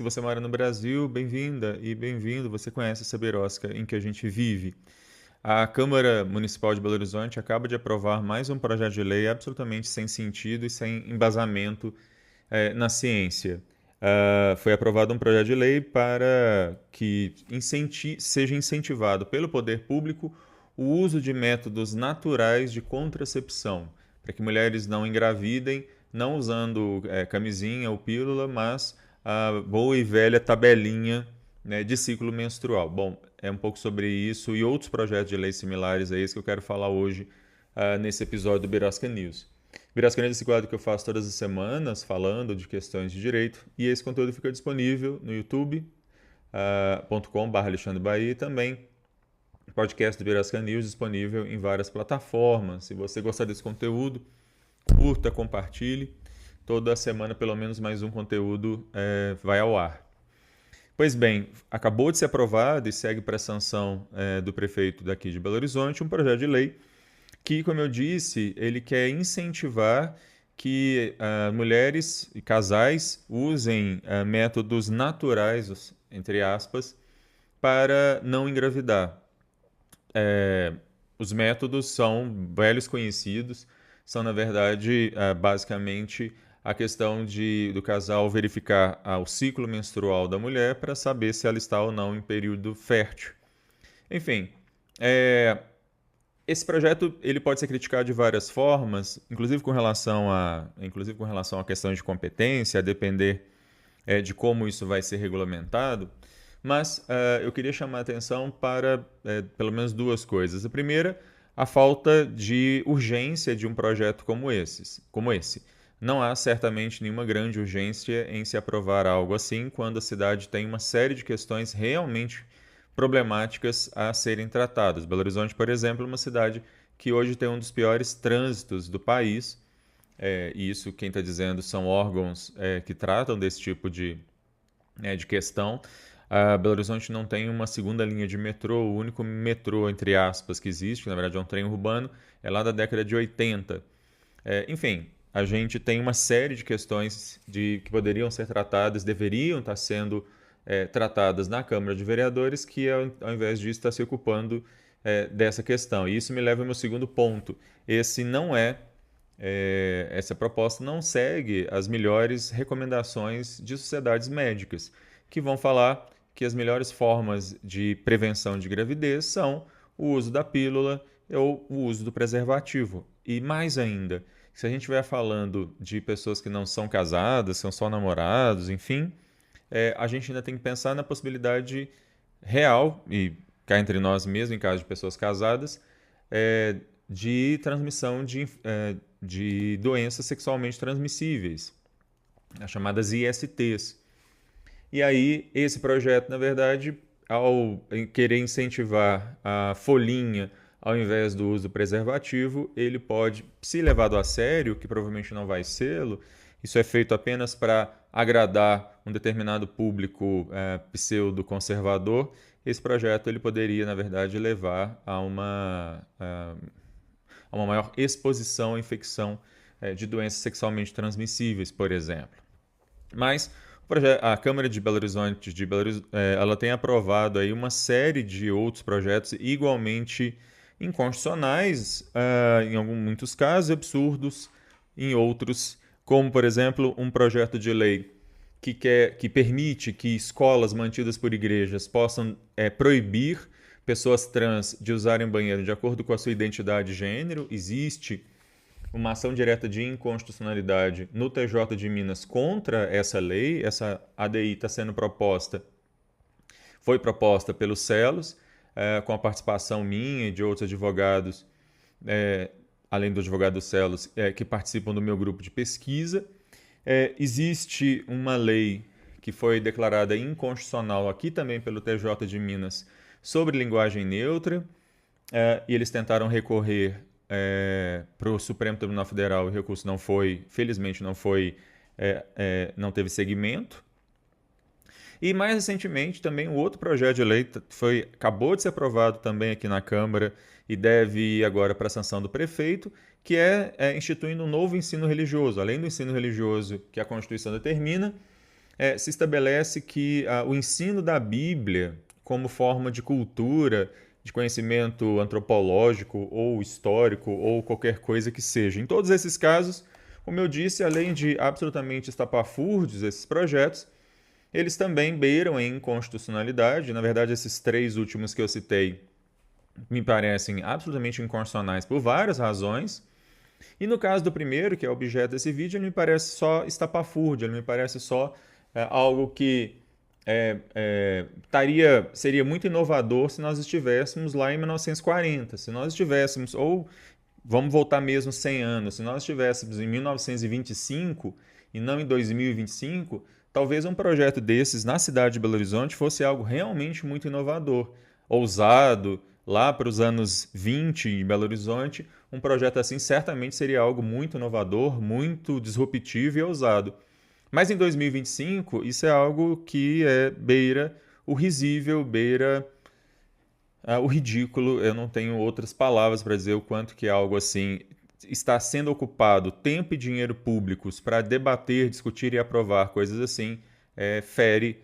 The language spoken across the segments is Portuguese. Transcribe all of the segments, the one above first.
você mora no Brasil, bem-vinda e bem-vindo. Você conhece essa birosca em que a gente vive. A Câmara Municipal de Belo Horizonte acaba de aprovar mais um projeto de lei absolutamente sem sentido e sem embasamento na ciência. Foi aprovado um projeto de lei para que seja incentivado pelo poder público o uso de métodos naturais de contracepção, para que mulheres não engravidem, não usando camisinha ou pílula, mas a boa e velha tabelinha, né, de ciclo menstrual. Bom, é um pouco sobre isso e outros projetos de lei similares a esse que eu quero falar hoje nesse episódio do Birosca News. Birosca News é esse quadro que eu faço todas as semanas, falando de questões de direito, e esse conteúdo fica disponível no youtube.com/Alexandre Bahia e também podcast do Birosca News disponível em várias plataformas. Se você gostar desse conteúdo, curta, compartilhe. Toda semana, pelo menos, mais um conteúdo vai ao ar. Pois bem, acabou de ser aprovado e segue para a sanção do prefeito daqui de Belo Horizonte um projeto de lei que, como eu disse, ele quer incentivar que mulheres e casais usem métodos naturais, entre aspas, para não engravidar. Os métodos são velhos conhecidos, são, na verdade, basicamente a questão do casal verificar o ciclo menstrual da mulher para saber se ela está ou não em período fértil. Enfim, esse projeto ele pode ser criticado de várias formas, inclusive com relação a questões de competência, a depender de como isso vai ser regulamentado. Mas eu queria chamar a atenção para pelo menos duas coisas. A primeira, a falta de urgência de um projeto como esse. Não há certamente nenhuma grande urgência em se aprovar algo assim quando a cidade tem uma série de questões realmente problemáticas a serem tratadas. Belo Horizonte, por exemplo, é uma cidade que hoje tem um dos piores trânsitos do país. E isso, quem está dizendo, são órgãos que tratam desse tipo de questão. Belo Horizonte não tem uma segunda linha de metrô, o único metrô, entre aspas, que existe, que na verdade é um trem urbano, é lá da década de 80. Enfim, a gente tem uma série de questões que poderiam ser tratadas, deveriam estar sendo tratadas na Câmara de Vereadores, que ao invés disso está se ocupando dessa questão. E isso me leva ao meu segundo ponto. Essa proposta não segue as melhores recomendações de sociedades médicas, que vão falar que as melhores formas de prevenção de gravidez são o uso da pílula ou o uso do preservativo. E mais ainda, se a gente estiver falando de pessoas que não são casadas, são só namorados, enfim, a gente ainda tem que pensar na possibilidade real, e cá entre nós mesmo, em caso de pessoas casadas, de transmissão de doenças sexualmente transmissíveis, as chamadas ISTs. E aí, esse projeto, na verdade, ao querer incentivar a folhinha ao invés do uso do preservativo, ele pode, se levado a sério, que provavelmente não vai sê-lo, isso é feito apenas para agradar um determinado público pseudo-conservador, esse projeto ele poderia, na verdade, levar a uma maior exposição à infecção de doenças sexualmente transmissíveis, por exemplo. Mas a Câmara de Belo Horizonte, ela tem aprovado aí uma série de outros projetos igualmente inconstitucionais, em muitos casos absurdos, em outros, como, por exemplo, um projeto de lei que permite que escolas mantidas por igrejas possam proibir pessoas trans de usarem banheiro de acordo com a sua identidade de gênero. Existe uma ação direta de inconstitucionalidade no TJ de Minas contra essa lei. Essa ADI está sendo foi proposta pelos Celos, com a participação minha e de outros advogados, além do advogado dos Celos, que participam do meu grupo de pesquisa. Existe uma lei que foi declarada inconstitucional aqui também pelo TJ de Minas sobre linguagem neutra, e eles tentaram recorrer para o Supremo Tribunal Federal. O recurso felizmente não teve seguimento. E mais recentemente também um outro projeto de lei acabou de ser aprovado também aqui na Câmara e deve ir agora para a sanção do prefeito, que instituindo um novo ensino religioso. Além do ensino religioso que a Constituição determina, se estabelece que o ensino da Bíblia como forma de cultura, de conhecimento antropológico ou histórico ou qualquer coisa que seja. Em todos esses casos, como eu disse, além de absolutamente estapafúrdios esses projetos, eles também beiram em inconstitucionalidade. Na verdade, esses três últimos que eu citei me parecem absolutamente inconstitucionais por várias razões. E no caso do primeiro, que é objeto desse vídeo, ele me parece só estapafúrdio, ele me parece só algo que seria muito inovador se nós estivéssemos lá em 1940. Se nós estivéssemos, ou vamos voltar mesmo 100 anos, se nós estivéssemos em 1925 e não em 2025, talvez um projeto desses na cidade de Belo Horizonte fosse algo realmente muito inovador, ousado. Lá para os anos 20 em Belo Horizonte, um projeto assim certamente seria algo muito inovador, muito disruptivo e ousado. Mas em 2025, isso é algo que beira o risível, beira o ridículo. Eu não tenho outras palavras para dizer o quanto que algo assim está sendo ocupado tempo e dinheiro públicos para debater, discutir e aprovar coisas assim, fere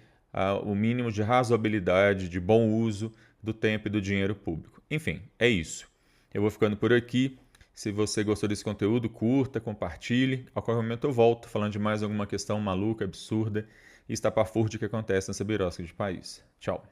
o mínimo de razoabilidade, de bom uso do tempo e do dinheiro público. Enfim, é isso. Eu vou ficando por aqui. Se você gostou desse conteúdo, curta, compartilhe. A qualquer momento eu volto falando de mais alguma questão maluca, absurda e estapafúrdia que acontece nessa birosca de país. Tchau.